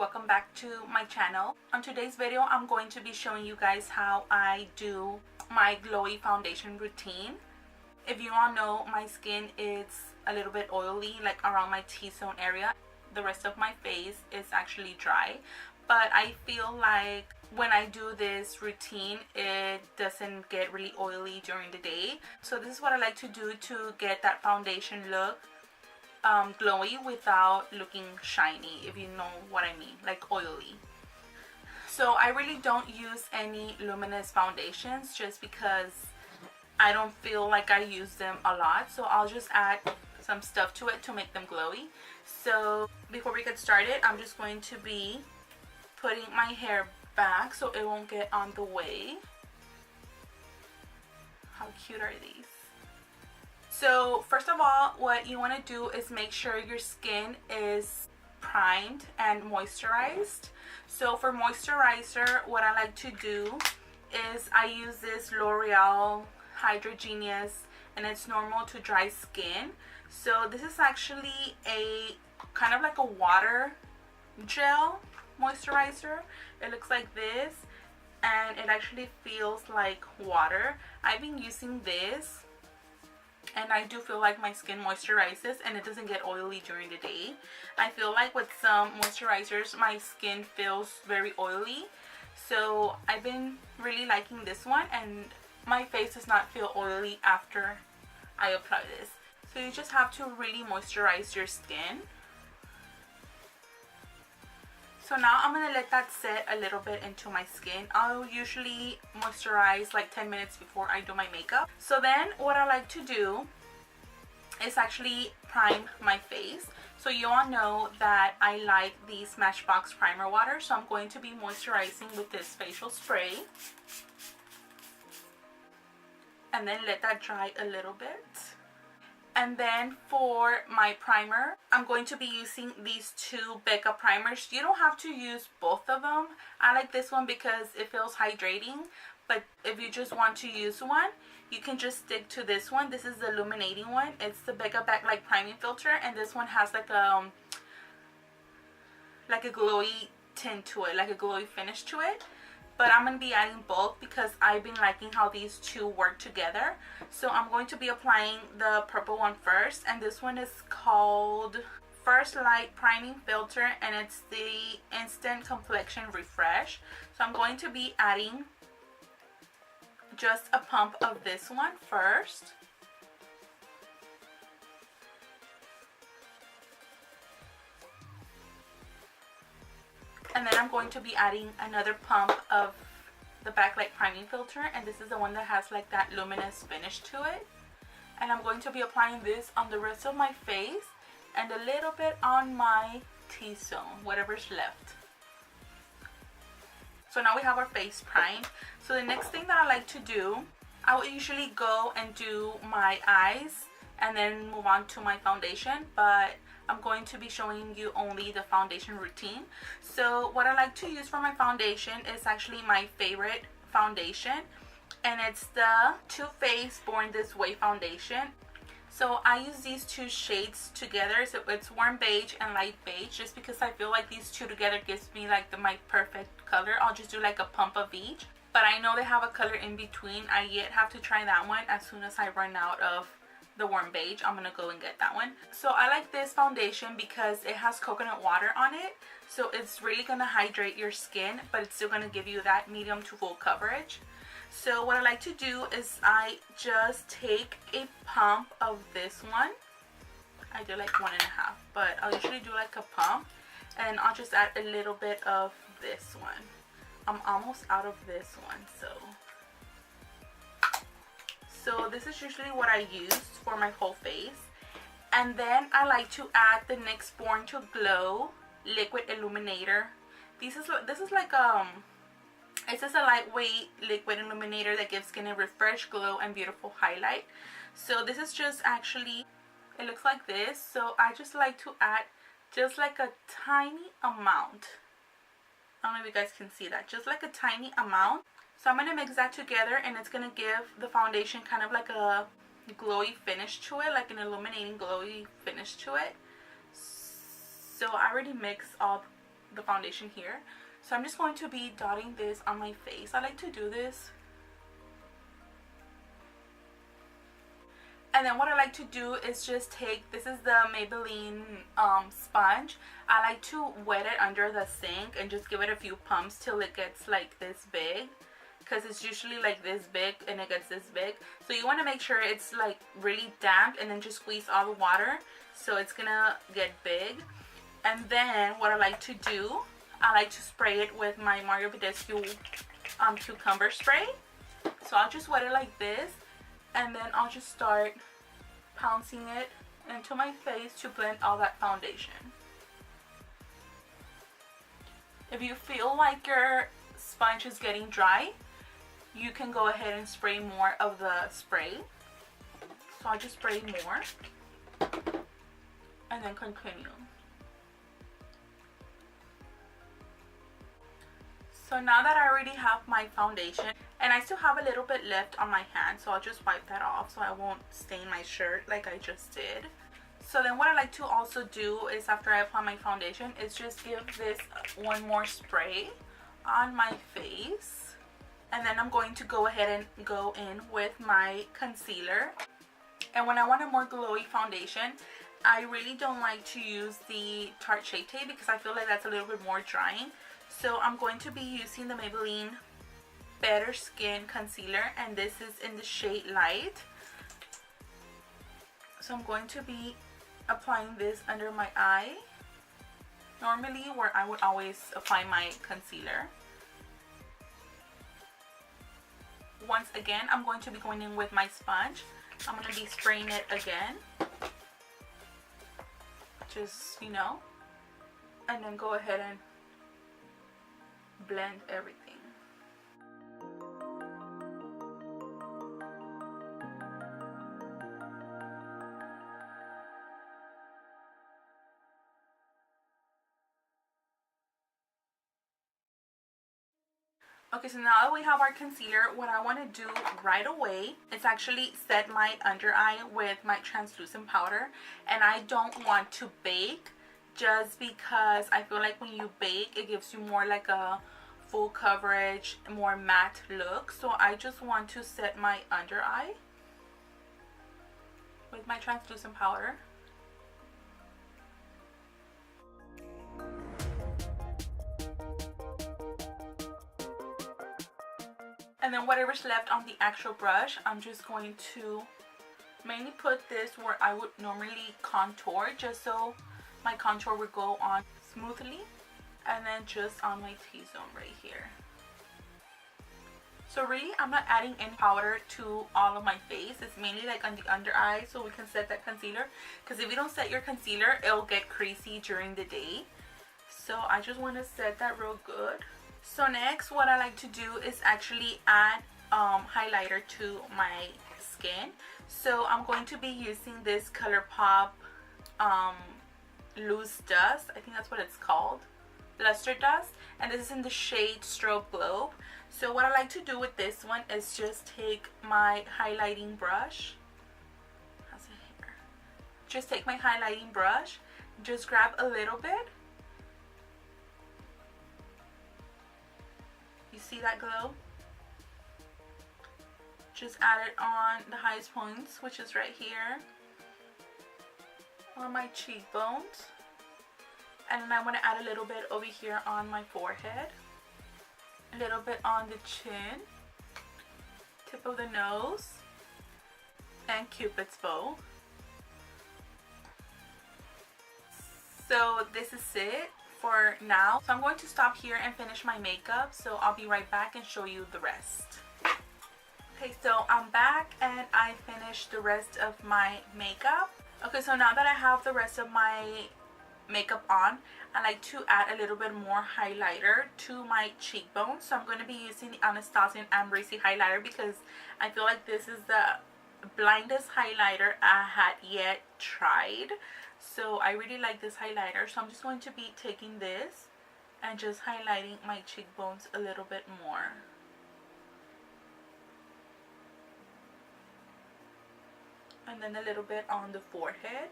welcome back to my channel. On today's video, I'm going to be showing you guys how I do my glowy foundation routine. If you all know, my skin is a little bit oily, like around my T-zone area. The rest of my face is actually dry, but I feel like when I do this routine, it doesn't get really oily during the day. So this is what I like to do to get that foundation look glowy without looking shiny, if you know what I mean, like oily. So I really don't use any luminous foundations just because I don't feel like I use them a lot. So I'll just add some stuff to it to make them glowy. So before we get started, I'm just going to be putting my hair back so it won't get on the way. How cute are these? So first of all, what you want to do is make sure your skin is primed and moisturized. So for moisturizer, what I like to do is I use this L'Oreal Hydrogenius, and it's normal to dry skin. So this is actually a kind of like a water gel moisturizer. It looks like this and it actually feels like water. I've been using this and I do feel like my skin moisturizes and it doesn't get oily during the day. I feel like with some moisturizers my skin feels very oily, so I've been really liking this one and my face does not feel oily after I apply this. So you just have to really moisturize your skin. So now I'm going to let that set a little bit into my skin. I'll usually moisturize like 10 minutes before I do my makeup. So then what I like to do is actually prime my face. So you all know that I like the Smashbox primer water. So I'm going to be moisturizing with this facial spray. And then let that dry a little bit. And then for my primer, I'm going to be using these two Becca primers. You don't have to use both of them. I like this one because it feels hydrating. But if you just want to use one, you can just stick to this one. This is the illuminating one. It's the Becca Backlight Priming Filter. And this one has like a glowy tint to it, like a glowy finish to it. But I'm going to be adding both because I've been liking how these two work together. So I'm going to be applying the purple one first. And this one is called First Light Priming Filter. And it's the Instant Complexion Refresh. So I'm going to be adding just a pump of this one first. And then I'm going to be adding another pump of the Backlight Priming Filter. And this is the one that has like that luminous finish to it. And I'm going to be applying this on the rest of my face and a little bit on my T-zone, whatever's left. So now we have our face primed. So the next thing that I like to do, I will usually go and do my eyes and then move on to my foundation. But I'm going to be showing you only the foundation routine. So what I like to use for my foundation is actually my favorite foundation, and it's the Too Faced Born This Way foundation. So I use these two shades together. So it's warm beige and light beige, just because I feel like these two together gives me like my perfect color. I'll just do like a pump of each, but I know they have a color in between. I yet have to try that one. As soon as I run out of the warm beige, I'm gonna go and get that one. So I like this foundation because it has coconut water on it, so it's really gonna hydrate your skin, but it's still gonna give you that medium to full coverage. So what I like to do is I just take a pump of this one. I do like 1.5, but I'll usually do like a pump, and I'll just add a little bit of this one. I'm almost out of this one, so this is usually what I use for my whole face. And then I like to add the NYX Born to Glow Liquid Illuminator. This is like it's just a lightweight liquid illuminator that gives skin a refreshed glow and beautiful highlight. So this is just actually, it looks like this. So I just like to add just like a tiny amount. I don't know if you guys can see that, just like a tiny amount. So I'm going to mix that together, and it's going to give the foundation kind of like a glowy finish to it, like an illuminating glowy finish to it. So I already mixed all the foundation here. So I'm just going to be dotting this on my face. I like to do this. And then what I like to do is just take, this is the Maybelline sponge. I like to wet it under the sink and just give it a few pumps till it gets like this big. Because it's usually like this big and it gets this big. So you want to make sure it's like really damp and then just squeeze all the water. So it's gonna get big. And then what I like to do, I like to spray it with my Mario Badescu cucumber spray. So I'll just wet it like this. And then I'll just start pouncing it into my face to blend all that foundation. If you feel like your sponge is getting dry, you can go ahead and spray more of the spray. So I'll just spray more and then continue. So now that I already have my foundation, and I still have a little bit left on my hand, so I'll just wipe that off so I won't stain my shirt like I just did. So then what I like to also do is, after I apply my foundation, is just give this one more spray on my face. And then I'm going to go ahead and go in with my concealer. And when I want a more glowy foundation, I really don't like to use the Tarte Shape Tape because I feel like that's a little bit more drying. So I'm going to be using the Maybelline Better Skin Concealer, and this is in the shade Light. So I'm going to be applying this under my eye, normally where I would always apply my concealer. Once again, I'm going to be going in with my sponge. I'm going to be spraying it again, just, you know, and then go ahead and blend everything. Okay, so now that we have our concealer, what I want to do right away is actually set my under eye with my translucent powder. And I don't want to bake, just because I feel like when you bake, it gives you more like a full coverage, more matte look. So I just want to set my under eye with my translucent powder. And then whatever's left on the actual brush, I'm just going to mainly put this where I would normally contour, just so my contour would go on smoothly, and then just on my T-zone right here. So really, I'm not adding any powder to all of my face. It's mainly like on the under eye, so we can set that concealer, because if you don't set your concealer, it'll get creasy during the day. So I just want to set that real good. So next, what I like to do is actually add highlighter to my skin. So I'm going to be using this ColourPop Loose Dust. I think that's what it's called. Luster Dust. And this is in the shade Strobe Globe. So what I like to do with this one is just take my highlighting brush. How's it here? Just take my highlighting brush. Just grab a little bit. You see that glow? Just add it on the highest points, which is right here on my cheekbones, and then I want to add a little bit over here on my forehead, a little bit on the chin, tip of the nose, and Cupid's bow. So this is it for now. So I'm going to stop here and finish my makeup, so I'll be right back and show you the rest. Okay, so I'm back and I finished the rest of my makeup. Okay, so now that I have the rest of my makeup on, I like to add a little bit more highlighter to my cheekbones. So I'm going to be using the Anastasia Ambrisi highlighter because I feel like this is the blindest highlighter I had yet tried. So I really like this highlighter, so I'm just going to be taking this and just highlighting my cheekbones a little bit more. And then a little bit on the forehead,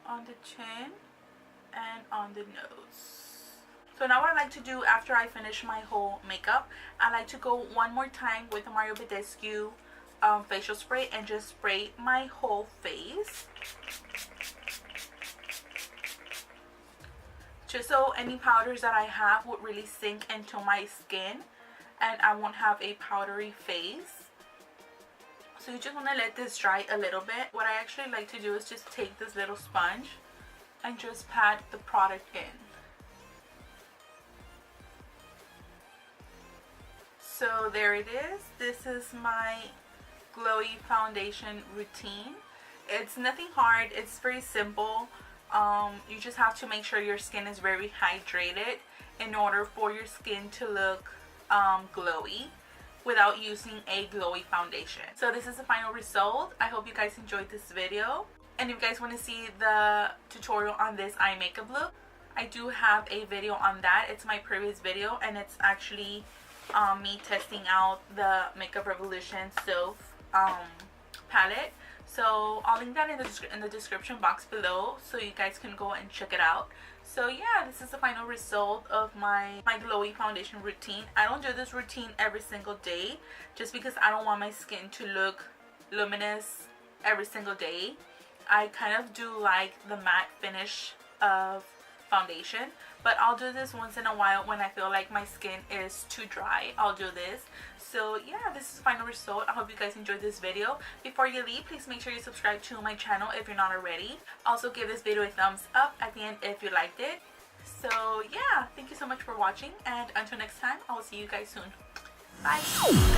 on the chin, and on the nose. So now what I like to do after I finish my whole makeup, I like to go one more time with the Ebates facial spray and just spray my whole face. Just so any powders that I have would really sink into my skin and I won't have a powdery face. So you just want to let this dry a little bit. What I actually like to do is just take this little sponge and just pat the product in. So there it is. This is my glowy foundation routine. It's nothing hard. It's very simple. You just have to make sure your skin is very hydrated in order for your skin to look glowy without using a glowy foundation. So this is the final result. I hope you guys enjoyed this video. And if you guys want to see the tutorial on this eye makeup look, I do have a video on that. It's my previous video and it's actually me testing out the Makeup Revolution SOPH palette. So I'll link that in the description box below so you guys can go and check it out. So yeah, this is the final result of my glowy foundation routine. I don't do this routine every single day just because I don't want my skin to look luminous every single day. I kind of do like the matte finish of foundation, but I'll do this once in a while when I feel like my skin is too dry. I'll do this. So yeah, this is the final result. I hope you guys enjoyed this video. Before you leave, please make sure you subscribe to my channel if you're not already. Also give this video a thumbs up at the end if you liked it. So yeah, thank you so much for watching, and until next time, I will see you guys soon. Bye.